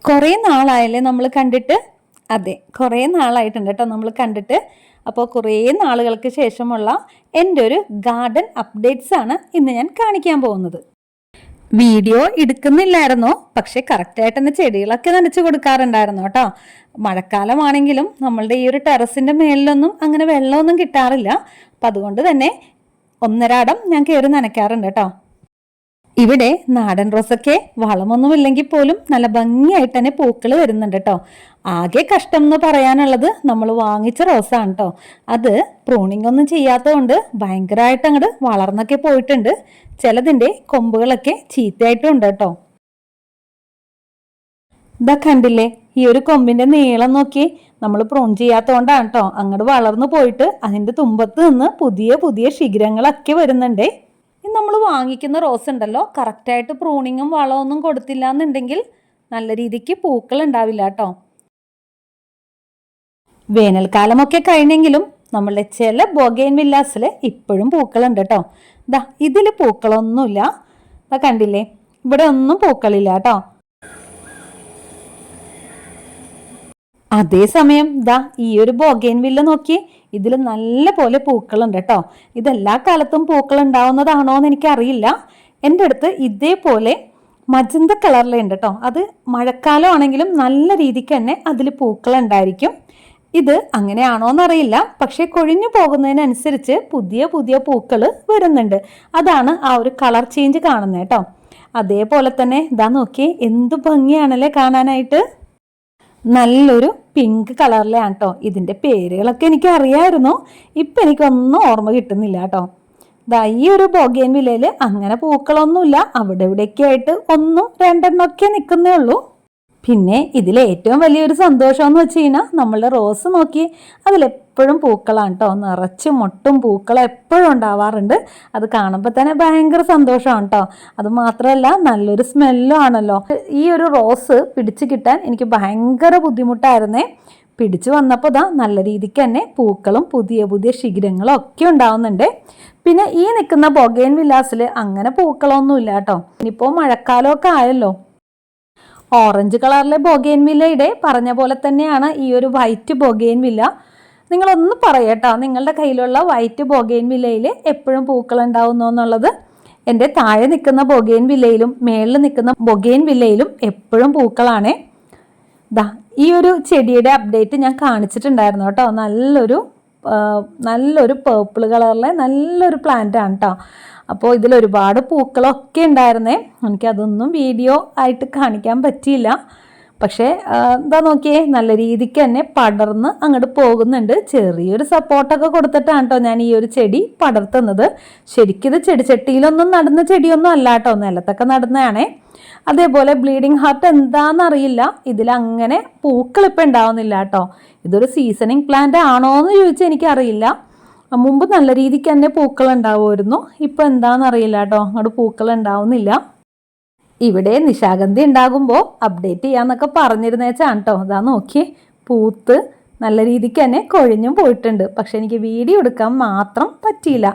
കുറേ നാളായല്ലേ നമ്മൾ കണ്ടിട്ട്? അതെ, കുറേ നാളായിട്ടുണ്ട് കേട്ടോ നമ്മൾ കണ്ടിട്ട്. അപ്പോൾ കുറേ നാളുകൾക്ക് ശേഷമുള്ള എൻ്റെ ഒരു ഗാർഡൻ അപ്ഡേറ്റ്സ് ആണ് ഇന്ന് ഞാൻ കാണിക്കാൻ പോകുന്നത്. വീഡിയോ എടുക്കുന്നില്ലായിരുന്നോ? പക്ഷെ കറക്റ്റായിട്ട് തന്നെ ചെടികളൊക്കെ നനച്ചു കൊടുക്കാറുണ്ടായിരുന്നു കേട്ടോ. മഴക്കാലമാണെങ്കിലും നമ്മളുടെ ഈ ഒരു ടെറസിൻ്റെ മേളിലൊന്നും അങ്ങനെ വെള്ളമൊന്നും കിട്ടാറില്ല. അപ്പം അതുകൊണ്ട് തന്നെ ഒന്നരാടം ഞാൻ കയറി നനയ്ക്കാറുണ്ട് കേട്ടോ. ഇവിടെ നാടൻ റോസൊക്കെ വളമൊന്നുമില്ലെങ്കിൽ പോലും നല്ല ഭംഗിയായിട്ട് തന്നെ പൂക്കൾ വരുന്നുണ്ട് കേട്ടോ. ആകെ കഷ്ടം എന്ന് പറയാനുള്ളത് നമ്മൾ വാങ്ങിച്ച റോസാണ് കേട്ടോ. അത് പ്രൂണിങ് ഒന്നും ചെയ്യാത്തതുകൊണ്ട് ഭയങ്കരമായിട്ട് അങ്ങോട്ട് വളർന്നൊക്കെ പോയിട്ടുണ്ട്. ചിലതിൻ്റെ കൊമ്പുകളൊക്കെ ചീത്തയായിട്ടും ഉണ്ട് കേട്ടോ. ഇതാ കണ്ടില്ലേ, ഈ ഒരു കൊമ്പിന്റെ നീളം നോക്കി നമ്മൾ പ്രൂൺ ചെയ്യാത്തതുകൊണ്ടാണ് കേട്ടോ അങ്ങോട്ട് വളർന്നു പോയിട്ട് അതിൻ്റെ തുമ്പത്ത് നിന്ന് പുതിയ പുതിയ ശിഖരങ്ങളൊക്കെ വരുന്നുണ്ടേ. നമ്മൾ വാങ്ങിക്കുന്ന റോസ് ഉണ്ടല്ലോ, കറക്റ്റായിട്ട് പ്രൂണിങ്ങും വളമൊന്നും കൊടുത്തില്ല എന്നുണ്ടെങ്കിൽ നല്ല രീതിക്ക് പൂക്കൾ ഉണ്ടാവില്ല കേട്ടോ. വേനൽക്കാലമൊക്കെ കഴിഞ്ഞെങ്കിലും നമ്മളുടെ ചില ബൊഗെയിൻ വില്ലാസിൽ ഇപ്പോഴും പൂക്കളുണ്ട് കേട്ടോ. ദാ ഇതിൽ പൂക്കളൊന്നുമില്ല, കണ്ടില്ലേ, ഇവിടെ ഒന്നും പൂക്കളില്ല കേട്ടോ. അതേസമയം ദാ ഈ ഒരു ബൊഗെയിൻ വില്ല നോക്കി, ഇതിൽ നല്ല പോലെ പൂക്കളുണ്ട് കേട്ടോ. ഇതെല്ലാ കാലത്തും പൂക്കൾ ഉണ്ടാവുന്നതാണോ എന്ന് എനിക്കറിയില്ല. എൻ്റെ അടുത്ത് ഇതേപോലെ മജന്ത കളറിലുണ്ട് കേട്ടോ. അത് മഴക്കാലം ആണെങ്കിലും നല്ല രീതിക്ക് തന്നെ അതിൽ പൂക്കൾ ഉണ്ടായിരിക്കും. ഇത് അങ്ങനെയാണോ എന്നറിയില്ല, പക്ഷെ കൊഴിഞ്ഞു പോകുന്നതിനനുസരിച്ച് പുതിയ പുതിയ പൂക്കൾ വരുന്നുണ്ട്. അതാണ് ആ ഒരു കളർ ചേഞ്ച് കാണുന്നത് കേട്ടോ. അതേപോലെ തന്നെ ഇതാ നോക്കി, എന്ത് ഭംഗിയാണല്ലേ കാണാനായിട്ട്. നല്ലൊരു പിങ്ക് കളറിലാണ് കേട്ടോ. ഇതിൻ്റെ പേരുകളൊക്കെ എനിക്ക് അറിയാമായിരുന്നു, ഇപ്പം എനിക്കൊന്നും ഓർമ്മ കിട്ടുന്നില്ല കേട്ടോ. ദാ ഈ ഒരു ബൊഗെയിൻ വില്ലയിൽ അങ്ങനെ പൂക്കളൊന്നുമില്ല, അവിടെ ഇവിടെയൊക്കെ ആയിട്ട് ഒന്നും രണ്ടെണ്ണമൊക്കെ നിൽക്കുന്നേ ഉള്ളൂ. പിന്നെ ഇതിൽ ഏറ്റവും വലിയൊരു സന്തോഷം എന്ന് വെച്ച് കഴിഞ്ഞാൽ നമ്മളുടെ റോസ് നോക്കി, അതിലെപ്പോഴും പൂക്കളാണ് കേട്ടോ. നിറച്ച് മൊട്ടും പൂക്കളും എപ്പോഴും ഉണ്ടാവാറുണ്ട്. അത് കാണുമ്പോൾ തന്നെ ഭയങ്കര സന്തോഷമാണ് കേട്ടോ. അത് മാത്രമല്ല നല്ലൊരു സ്മെല്ലും ആണല്ലോ. ഈ ഒരു റോസ് പിടിച്ച് കിട്ടാൻ എനിക്ക് ഭയങ്കര ബുദ്ധിമുട്ടായിരുന്നേ. പിടിച്ചു വന്നപ്പോൾ ഇതാ നല്ല രീതിക്ക് തന്നെ പൂക്കളും പുതിയ പുതിയ ശിഖരങ്ങളും ഒക്കെ ഉണ്ടാവുന്നുണ്ട്. പിന്നെ ഈ നിൽക്കുന്ന ബൊഗെയിൻ വില്ലാസിൽ അങ്ങനെ പൂക്കളൊന്നുമില്ല കേട്ടോ. ഇനിയിപ്പോൾ മഴക്കാലമൊക്കെ ആയല്ലോ. ഓറഞ്ച് കളറിലെ ബൊഗെയിൻ വില്ലയുടെ പറഞ്ഞ പോലെ തന്നെയാണ് ഈ ഒരു വൈറ്റ് ബൊഗെയിൻ വില്ല. നിങ്ങളൊന്ന് പറയട്ടോ, നിങ്ങളുടെ കയ്യിലുള്ള വൈറ്റ് ബൊഗെയിൻ വില്ലയിൽ എപ്പോഴും പൂക്കൾ ഉണ്ടാവുന്നു എന്നുള്ളത്. എൻ്റെ താഴെ നിൽക്കുന്ന ബൊഗെയിൻ വില്ലയിലും മേളിൽ നിൽക്കുന്ന ബൊഗെയിൻ വില്ലയിലും എപ്പോഴും പൂക്കളാണേ. ദാ ഈ ഒരു ചെടിയുടെ അപ്ഡേറ്റ് ഞാൻ കാണിച്ചിട്ടുണ്ടായിരുന്നു കേട്ടോ. നല്ലൊരു പേർപ്പിൾ കളറിലെ നല്ലൊരു പ്ലാന്റ് ആണ് കേട്ടോ. അപ്പോൾ ഇതിലൊരുപാട് പൂക്കളൊക്കെ ഉണ്ടായിരുന്നേ. എനിക്കതൊന്നും വീഡിയോ ആയിട്ട് കാണിക്കാൻ പറ്റിയില്ല. പക്ഷേ എന്താ നോക്കിയേ, നല്ല രീതിക്ക് തന്നെ പടർന്ന് അങ്ങോട്ട് പോകുന്നുണ്ട്. ചെറിയൊരു സപ്പോർട്ടൊക്കെ കൊടുത്തിട്ടാണ് കേട്ടോ ഞാൻ ഈ ഒരു ചെടി പടർത്തുന്നത്. ശരിക്കും ഇത് ചെടിച്ചട്ടിയിലൊന്നും നടുന്ന ചെടിയൊന്നും അല്ല കേട്ടോ, നിലത്തൊക്കെ നടുന്നതാണേ. അതേപോലെ ബ്ലീഡിങ് ഹാർട്ട് എന്താണെന്നറിയില്ല, ഇതിലങ്ങനെ പൂക്കളിപ്പോൾ ഉണ്ടാവുന്നില്ല കേട്ടോ. ഇതൊരു സീസണിങ് പ്ലാന്റ് ആണോ എന്ന് ചോദിച്ചാൽ എനിക്കറിയില്ല. മുമ്പ് നല്ല രീതിക്ക് തന്നെ പൂക്കൾ ഉണ്ടാവുമായിരുന്നു, ഇപ്പം എന്താണെന്നറിയില്ല കേട്ടോ, അങ്ങോട്ട് പൂക്കൾ ഉണ്ടാവുന്നില്ല. ഇവിടെ നിശാഗന്ധി ഉണ്ടാകുമ്പോൾ അപ്ഡേറ്റ് ചെയ്യാന്നൊക്കെ പറഞ്ഞിരുന്നേച്ചാണ് കേട്ടോ. അതാ നോക്കിയേ, പൂത്ത് നല്ല രീതിക്ക് തന്നെ കൊഴിഞ്ഞും പോയിട്ടുണ്ട്. പക്ഷെ എനിക്ക് വീഡിയോ എടുക്കാൻ മാത്രം പറ്റിയില്ല.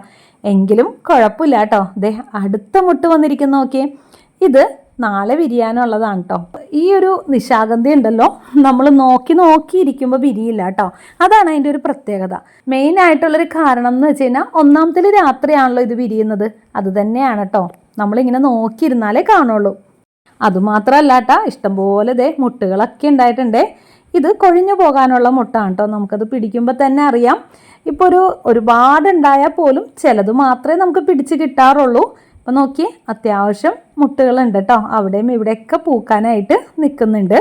എങ്കിലും കുഴപ്പമില്ല കേട്ടോ. ദേ അടുത്ത മുട്ട് വന്നിരിക്കുന്ന നോക്കിയേ, ഇത് നാളെ വിരിയാനുള്ളതാണ് കേട്ടോ. ഈ ഒരു നിശാഗന്ധി ഉണ്ടല്ലോ, നമ്മൾ നോക്കിയിരിക്കുമ്പോൾ വിരിയില്ല കേട്ടോ. അതാണ് അതിൻ്റെ ഒരു പ്രത്യേകത. മെയിനായിട്ടുള്ളൊരു കാരണം എന്ന് വെച്ച് കഴിഞ്ഞാൽ, ഒന്നാമത്തിൽ രാത്രിയാണല്ലോ ഇത് വിരിയുന്നത്. അത് തന്നെയാണ് കേട്ടോ, നമ്മളിങ്ങനെ നോക്കിയിരുന്നാലേ കാണുള്ളൂ. അതുമാത്രമല്ല കേട്ടോ, ഇഷ്ടംപോലെ ദേ മുട്ടുകളൊക്കെ ഉണ്ടായിട്ടുണ്ട്. ഇത് കൊഴിഞ്ഞു പോകാനുള്ള മുട്ടാണ് കേട്ടോ. നമുക്കത് പിടിക്കുമ്പോൾ തന്നെ അറിയാം. ഇപ്പോൾ ഒരുപാടുണ്ടായാൽ പോലും ചിലത് മാത്രമേ നമുക്ക് പിടിച്ച് കിട്ടാറുള്ളൂ. അപ്പം നോക്കി, അത്യാവശ്യം മുട്ടുകളുണ്ട് കേട്ടോ. അവിടെയും ഇവിടെയൊക്കെ പൂക്കാനായിട്ട് നിൽക്കുന്നുണ്ട്.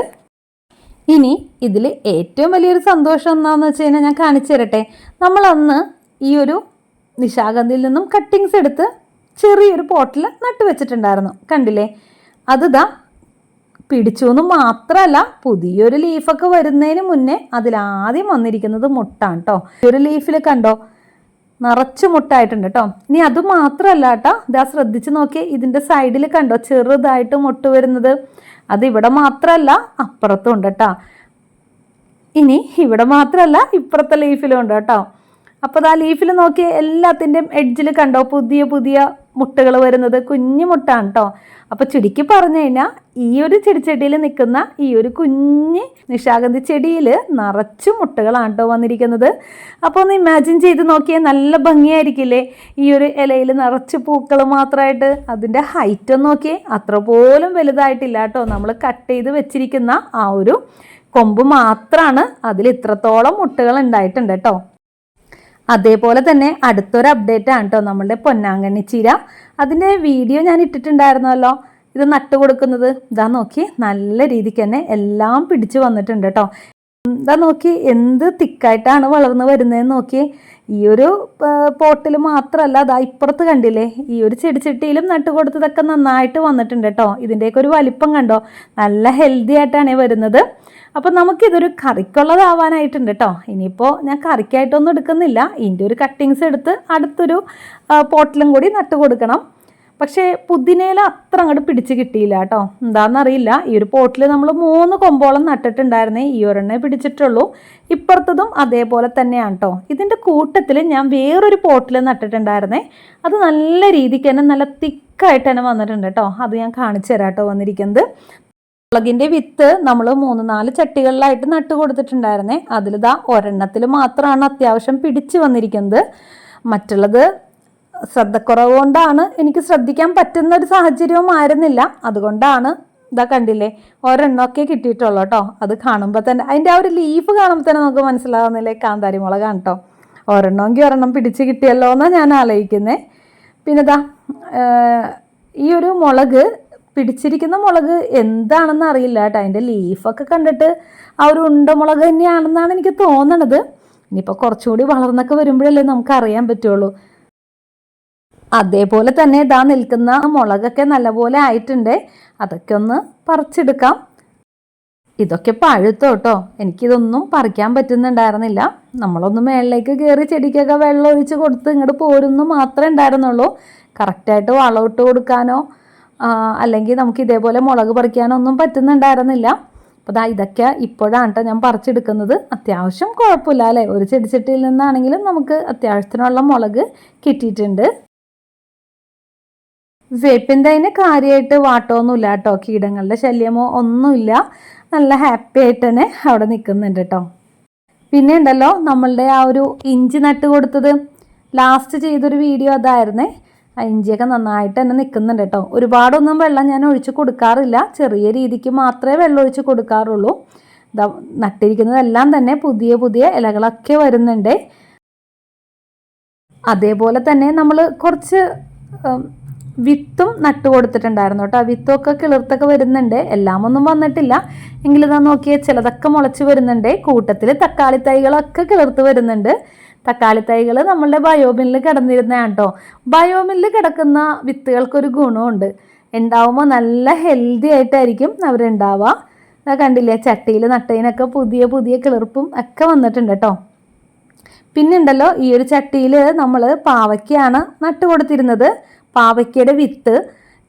ഇനി ഇതിൽ ഏറ്റവും വലിയൊരു സന്തോഷം എന്താണെന്ന് വെച്ച് കഴിഞ്ഞാൽ ഞാൻ കാണിച്ചു തരട്ടെ. നമ്മളന്ന് ഈ ഒരു നിശാഗന്ധിയിൽ നിന്നും കട്ടിങ്സ് എടുത്ത് ചെറിയൊരു പോട്ടിൽ നട്ടു വെച്ചിട്ടുണ്ടായിരുന്നു, കണ്ടില്ലേ? അത് ദാ പിടിച്ചു എന്ന് മാത്രമല്ല, പുതിയൊരു ലീഫൊക്കെ വരുന്നതിന് മുന്നേ അതിലാദ്യം വന്നിരിക്കുന്നത് മുട്ടാണ് കേട്ടോ. ഒരു ലീഫിൽ കണ്ടോ, നിറച്ച് മുട്ടായിട്ടുണ്ട് കേട്ടോ. ഇനി അത് മാത്രമല്ല കേട്ടോ, ഇതാ ശ്രദ്ധിച്ച് നോക്കിയേ, ഇതിൻ്റെ സൈഡിൽ കണ്ടോ ചെറുതായിട്ട് മുട്ട് വരുന്നത്. അത് ഇവിടെ മാത്രമല്ല അപ്പുറത്തും ഉണ്ട് കേട്ടോ. ഇനി ഇവിടെ മാത്രമല്ല ഇപ്പുറത്തെ ലീഫിലും ഉണ്ട് കേട്ടോ. അപ്പോൾ ആ ലീഫിൽ നോക്കിയേ, എല്ലാത്തിൻ്റെയും എഡ്ജിൽ കണ്ടോ പുതിയ പുതിയ മുട്ടകൾ വരുന്നത്. കുഞ്ഞു മുട്ടാണ് കേട്ടോ. അപ്പോൾ ചുരുക്കി പറഞ്ഞു കഴിഞ്ഞാൽ ഈ ഒരു ചെടിച്ചട്ടിയിൽ നിൽക്കുന്ന ഈ ഒരു കുഞ്ഞ് നിശാഗന്ധി ചെടിയിൽ നിറച്ച് മുട്ടകളാണ് കേട്ടോ വന്നിരിക്കുന്നത്. അപ്പോൾ ഒന്ന് ഇമാജിൻ ചെയ്ത് നോക്കിയാൽ നല്ല ഭംഗിയായിരിക്കില്ലേ ഈ ഒരു ഇലയിൽ നിറച്ച് പൂക്കൾ മാത്രമായിട്ട്. അതിൻ്റെ ഹൈറ്റ് ഒന്ന് നോക്കിയേ, അത്ര പോലും വലുതായിട്ടില്ല കേട്ടോ. നമ്മൾ കട്ട് ചെയ്ത് വെച്ചിരിക്കുന്ന ആ ഒരു കൊമ്പ് മാത്രമാണ് അതിൽ ഇത്രത്തോളം മുട്ടകൾ ഉണ്ടായിട്ടുണ്ട് കേട്ടോ. അതേപോലെ തന്നെ അടുത്തൊരു അപ്ഡേറ്റ് ആണ് കേട്ടോ നമ്മളുടെ പൊന്നാങ്കണ്ണി ചീര. അതിൻ്റെ വീഡിയോ ഞാൻ ഇട്ടിട്ടുണ്ടായിരുന്നല്ലോ. ഇത് നട്ടു കൊടുക്കുന്നത് ഇതാ നോക്കി, നല്ല രീതിക്ക് തന്നെ എല്ലാം പിടിച്ചു വന്നിട്ടുണ്ട് കേട്ടോ. ഇതാ നോക്കി എന്ത് തിക്കായിട്ടാണ് വളർന്നു വരുന്നതെന്ന് നോക്കി. ഈ ഒരു പോട്ടിൽ മാത്രമല്ല, അതാ ഇപ്പുറത്ത് കണ്ടില്ലേ, ഈ ഒരു ചെടിച്ചട്ടിയിലും നട്ടു കൊടുത്തതൊക്കെ നന്നായിട്ട് വന്നിട്ടുണ്ട് കേട്ടോ. ഇതിൻ്റെയൊക്കെ ഒരു വലിപ്പം കണ്ടോ, നല്ല ഹെൽത്തി ആയിട്ടാണ് വരുന്നത്. അപ്പോൾ നമുക്കിതൊരു കറിക്കുള്ളതാവാനായിട്ടുണ്ട് കേട്ടോ. ഇനിയിപ്പോൾ ഞാൻ കറിക്കായിട്ടൊന്നും എടുക്കുന്നില്ല. ഇതിൻ്റെ ഒരു കട്ടിങ്സ് എടുത്ത് അടുത്തൊരു പോട്ടിലും കൂടി നട്ടു കൊടുക്കണം. പക്ഷേ പുതിനയില അത്ര അങ്ങോട്ട് പിടിച്ച് കിട്ടിയില്ല കേട്ടോ. എന്താണെന്നറിയില്ല. ഈ ഒരു പോട്ടിൽ നമ്മൾ 3 കൊമ്പോളം നട്ടിട്ടുണ്ടായിരുന്നേ, ഈ ഒരെണ്ണേ പിടിച്ചിട്ടുള്ളൂ. ഇപ്പുറത്തതും അതേപോലെ തന്നെയാണ് കേട്ടോ. ഇതിൻ്റെ കൂട്ടത്തിൽ ഞാൻ വേറൊരു പോട്ടിൽ നട്ടിട്ടുണ്ടായിരുന്നേ, അത് നല്ല രീതിക്ക് തന്നെ നല്ല തിക്കായിട്ട് തന്നെ വന്നിട്ടുണ്ട് കേട്ടോ. അത് ഞാൻ കാണിച്ചു തരാം കേട്ടോ വന്നിരിക്കുന്നത്. മുളകിൻ്റെ വിത്ത് നമ്മൾ 3-4 ചട്ടികളിലായിട്ട് നട്ടു കൊടുത്തിട്ടുണ്ടായിരുന്നേ. അതിലിതാ ഒരെണ്ണത്തിൽ മാത്രമാണ് അത്യാവശ്യം പിടിച്ച് വന്നിരിക്കുന്നത്. മറ്റുള്ളത് ശ്രദ്ധക്കുറവ് കൊണ്ടാണ്, എനിക്ക് ശ്രദ്ധിക്കാൻ പറ്റുന്ന ഒരു സാഹചര്യവും ആയിരുന്നില്ല. അതുകൊണ്ടാണ് ഇതാ കണ്ടില്ലേ ഒരെണ്ണമൊക്കെ കിട്ടിയിട്ടുള്ളൂ കേട്ടോ. അത് കാണുമ്പോൾ തന്നെ അതിൻ്റെ ആ ഒരു ലീഫ് കാണുമ്പോൾ തന്നെ നമുക്ക് മനസ്സിലാവുന്നില്ലേ കാന്താരി മുളകാണ് കേട്ടോ. ഒരെണ്ണമെങ്കിൽ ഒരെണ്ണം പിടിച്ച് കിട്ടിയല്ലോ എന്നാണ് ഞാൻ ആലോചിക്കുന്നത്. പിന്നെ ഇതാ ഈ ഒരു മുളക്, പിടിച്ചിരിക്കുന്ന മുളക് എന്താണെന്ന് അറിയില്ല കേട്ടോ. അതിൻ്റെ ലീഫൊക്കെ കണ്ടിട്ട് ആ ഒരു ഉണ്ടമുളക് തന്നെയാണെന്നാണ് എനിക്ക് തോന്നണത്. ഇനിയിപ്പോൾ കുറച്ചുകൂടി വളർന്നൊക്കെ വരുമ്പോഴല്ലേ നമുക്ക് അറിയാൻ പറ്റുള്ളൂ. അതേപോലെ തന്നെ ഇതാ നിൽക്കുന്ന മുളകൊക്കെ നല്ലപോലെ ആയിട്ടുണ്ട്. അതൊക്കെ ഒന്ന് പറിച്ചെടുക്കാം. ഇതൊക്കെ പഴുത്തോ കേട്ടോ. എനിക്കിതൊന്നും പറിക്കാൻ പറ്റുന്നുണ്ടായിരുന്നില്ല. നമ്മളൊന്ന് മേളിലേക്ക് കയറി ചെടിക്കൊക്കെ വെള്ളം ഒഴിച്ച് കൊടുത്ത് ഇങ്ങോട്ട് പോരുന്നു മാത്രമേ ഉണ്ടായിരുന്നുള്ളൂ. കറക്റ്റായിട്ട് വളമിട്ട് കൊടുക്കാനോ അല്ലെങ്കിൽ നമുക്ക് ഇതേപോലെ മുളക് പറിക്കാനോ ഒന്നും പറ്റുന്നുണ്ടായിരുന്നില്ല. അപ്പോൾ ഇതൊക്കെ ഇപ്പോഴാണ് കേട്ടോ ഞാൻ പറിച്ചെടുക്കുന്നത്. അത്യാവശ്യം കുഴപ്പമില്ല അല്ലേ, ഒരു ചെടിച്ചട്ടിയിൽ നിന്നാണെങ്കിലും നമുക്ക് അത്യാവശ്യത്തിനുള്ള മുളക് കിട്ടിയിട്ടുണ്ട്. വേപ്പിൻ്റെ അതിന് കാര്യമായിട്ട് വാട്ടമൊന്നുമില്ല കേട്ടോ, കീടങ്ങളുടെ ശല്യമോ ഒന്നുമില്ല. നല്ല ഹാപ്പി ആയിട്ട് തന്നെ അവിടെ നിൽക്കുന്നുണ്ട് കേട്ടോ. പിന്നെ ഉണ്ടല്ലോ നമ്മളുടെ ആ ഒരു ഇഞ്ചി നട്ട് കൊടുത്തത്, ലാസ്റ്റ് ചെയ്തൊരു വീഡിയോ അതായിരുന്നേ. ആ ഇഞ്ചിയൊക്കെ നന്നായിട്ട് തന്നെ നിൽക്കുന്നുണ്ട് കേട്ടോ. ഒരുപാടൊന്നും വെള്ളം ഞാൻ ഒഴിച്ച് കൊടുക്കാറില്ല, ചെറിയ രീതിക്ക് മാത്രമേ വെള്ളം ഒഴിച്ച് കൊടുക്കാറുള്ളൂ. നട്ടിരിക്കുന്നതെല്ലാം തന്നെ പുതിയ പുതിയ ഇലകളൊക്കെ വരുന്നുണ്ട്. അതേപോലെ തന്നെ നമ്മൾ കുറച്ച് വിത്തും നട്ടു കൊടുത്തിട്ടുണ്ടായിരുന്നു കേട്ടോ. വിത്തൊക്കെ കിളിർത്തൊക്കെ വരുന്നുണ്ട്. എല്ലാം ഒന്നും വന്നിട്ടില്ല എങ്കിലും ഇതാ നോക്കിയാൽ ചിലതൊക്കെ മുളച്ച് വരുന്നുണ്ട്. കൂട്ടത്തിൽ തക്കാളി തൈകളൊക്കെ കിളിർത്ത് വരുന്നുണ്ട്. തക്കാളി തൈകൾ നമ്മളുടെ ബയോബിനിൽ കിടന്നിരുന്നതാണ് കേട്ടോ. ബയോബിനിൽ കിടക്കുന്ന വിത്തുകൾക്കൊരു ഗുണമുണ്ട്, ഉണ്ടാവുമ്പോൾ നല്ല ഹെൽത്തി ആയിട്ടായിരിക്കും അവരുണ്ടാവുക. കണ്ടില്ലേ, ചട്ടിയിൽ നട്ടതിനൊക്കെ പുതിയ പുതിയ കിളിർപ്പും ഒക്കെ വന്നിട്ടുണ്ട് കേട്ടോ. പിന്നെ ഉണ്ടല്ലോ ഈ ഒരു ചട്ടിയിൽ നമ്മൾ പാവയ്ക്കാണ് നട്ടു കൊടുത്തിരുന്നത്. പാവയ്ക്കയുടെ വിത്ത്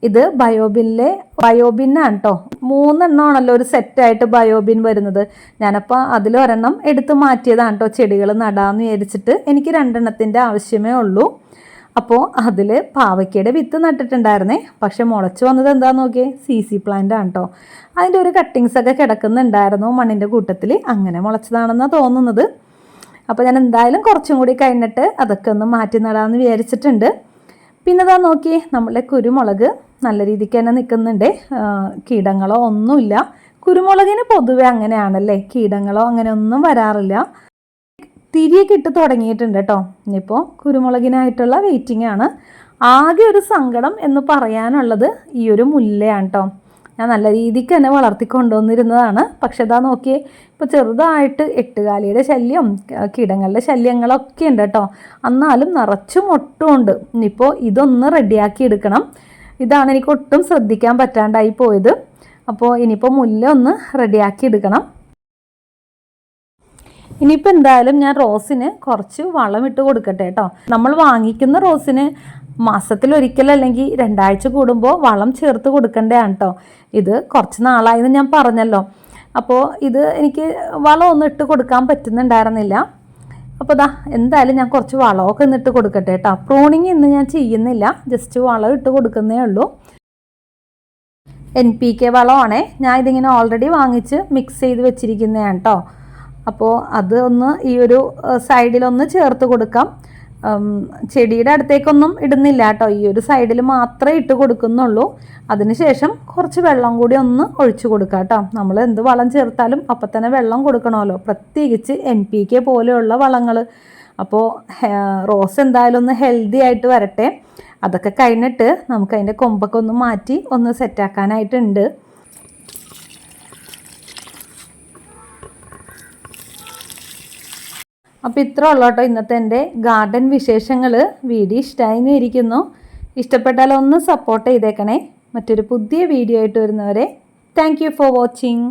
ഇത് ബയോബിന്നാണ് കേട്ടോ. 3 എണ്ണമാണല്ലോ ഒരു സെറ്റായിട്ട് ബയോബിൻ വരുന്നത്. ഞാനപ്പോൾ അതിലൊരെണ്ണം എടുത്ത് മാറ്റിയതാണ് കേട്ടോ ചെടികൾ നടാമെന്ന് വിചാരിച്ചിട്ട്. എനിക്ക് 2 എണ്ണത്തിൻ്റെ ആവശ്യമേ ഉള്ളൂ. അപ്പോൾ അതിൽ പാവയ്ക്കയുടെ വിത്ത് നട്ടിട്ടുണ്ടായിരുന്നേ. പക്ഷെ മുളച്ച് വന്നത് എന്താണെന്ന് നോക്കിയേ, CC പ്ലാന്റ് ആണ് കേട്ടോ. അതിൻ്റെ ഒരു കട്ടിങ്സൊക്കെ കിടക്കുന്നുണ്ടായിരുന്നു മണ്ണിൻ്റെ കൂട്ടത്തിൽ. അങ്ങനെ മുളച്ചതാണെന്നാണ് തോന്നുന്നത്. അപ്പോൾ ഞാൻ എന്തായാലും കുറച്ചും കൂടി കഴിഞ്ഞിട്ട് അതൊക്കെ ഒന്ന് മാറ്റി നടാമെന്ന് വിചാരിച്ചിട്ടുണ്ട്. പിന്നെ ഇതാ നോക്കി നമ്മളുടെ കുരുമുളക് നല്ല രീതിക്ക് തന്നെ നിൽക്കുന്നുണ്ട്. കീടങ്ങളോ ഒന്നുമില്ല. കുരുമുളകിന് പൊതുവെ അങ്ങനെയാണല്ലേ, കീടങ്ങളോ അങ്ങനെ ഒന്നും വരാറില്ല. തിരിയൊക്കെ ഇട്ട് തുടങ്ങിയിട്ടുണ്ട് കേട്ടോ. ഇനിയിപ്പോൾ കുരുമുളകിനായിട്ടുള്ള വെയിറ്റിംഗ് ആണ്. ആകെ ഒരു സങ്കടം എന്ന് പറയാനുള്ളത് ഈ ഒരു മുല്ലയാണ് കേട്ടോ. ഞാൻ നല്ല രീതിക്ക് തന്നെ വളർത്തിക്കൊണ്ടുവന്നിരുന്നതാണ്. പക്ഷെ ഇതാ നോക്കിയേ, ഇപ്പോൾ ചെറുതായിട്ട് 8 ശല്യം, കീടങ്ങളുടെ ശല്യങ്ങളൊക്കെ ഉണ്ട് കേട്ടോ. എന്നാലും നിറച്ചും ഒട്ടുമുണ്ട്. ഇനിയിപ്പോൾ ഇതൊന്ന് റെഡിയാക്കി എടുക്കണം. ഇതാണ് എനിക്ക് ഒട്ടും ശ്രദ്ധിക്കാൻ പറ്റാണ്ടായി പോയത്. അപ്പോൾ ഇനിയിപ്പോൾ മുല്ല ഒന്ന് റെഡിയാക്കി എടുക്കണം. ഇനിയിപ്പോൾ എന്തായാലും ഞാൻ റോസിന് കുറച്ച് വളമിട്ട് കൊടുക്കട്ടെ കേട്ടോ. നമ്മൾ വാങ്ങിക്കുന്ന റോസിന് മാസത്തിലൊരിക്കൽ അല്ലെങ്കിൽ 2 ആഴ്ച കൂടുമ്പോൾ വളം ചേർത്ത് കൊടുക്കേണ്ടതാണ് കേട്ടോ. ഇത് കുറച്ച് നാളായെന്ന് ഞാൻ പറഞ്ഞല്ലോ. അപ്പോൾ ഇത് എനിക്ക് വളമൊന്നും ഇട്ട് കൊടുക്കാൻ പറ്റുന്നുണ്ടായിരുന്നില്ല. അപ്പോൾ ദാ എന്തായാലും ഞാൻ കുറച്ച് വളമൊക്കെ ഇന്നിട്ട് കൊടുക്കട്ടെ കേട്ടോ. പ്രൂണിങ് ഇന്ന് ഞാൻ ചെയ്യുന്നില്ല, ജസ്റ്റ് വളം ഇട്ട് കൊടുക്കുന്നേ ഉള്ളൂ. NPK വളമാണേ. ഞാൻ ഇതിങ്ങനെ ഓൾറെഡി വാങ്ങിച്ച് മിക്സ് ചെയ്ത് വെച്ചിരിക്കുന്നതാണ് കേട്ടോ. അപ്പോൾ അത് ഒന്ന് ഈ ഒരു സൈഡിലൊന്ന് ചേർത്ത് കൊടുക്കാം. ചെടിയുടെ അടുത്തേക്കൊന്നും ഇടുന്നില്ല കേട്ടോ, ഈ ഒരു സൈഡിൽ മാത്രമേ ഇട്ട് കൊടുക്കുന്നുള്ളൂ. അതിനുശേഷം കുറച്ച് വെള്ളം കൂടി ഒന്ന് ഒഴിച്ചു കൊടുക്കാം കേട്ടോ. നമ്മൾ എന്ത് വളം ചേർത്താലും അപ്പം തന്നെ വെള്ളം കൊടുക്കണമല്ലോ, പ്രത്യേകിച്ച് NPK പോലെയുള്ള വളങ്ങൾ. അപ്പോൾ റോസ് എന്തായാലും ഒന്ന് ഹെൽത്തി ആയിട്ട് വരട്ടെ. അതൊക്കെ കഴിഞ്ഞിട്ട് നമുക്ക് അതിൻ്റെ കൊമ്പൊക്കെ ഒന്ന് മാറ്റി ഒന്ന് സെറ്റാക്കാനായിട്ടുണ്ട്. അപ്പോൾ ഇത്ര ഉള്ളൂ കേട്ടോ ഇന്നത്തെ എൻ്റെ ഗാർഡൻ വിശേഷങ്ങൾ. വീഡിയോ ഇഷ്ടമായി ഇരിക്കുന്നു. ഇഷ്ടപ്പെട്ടാൽ ഒന്ന് സപ്പോർട്ട് ചെയ്തേക്കണേ. മറ്റൊരു പുതിയ വീഡിയോ ആയിട്ട് വരുന്നവരെ താങ്ക് യു ഫോർ വാച്ചിങ്.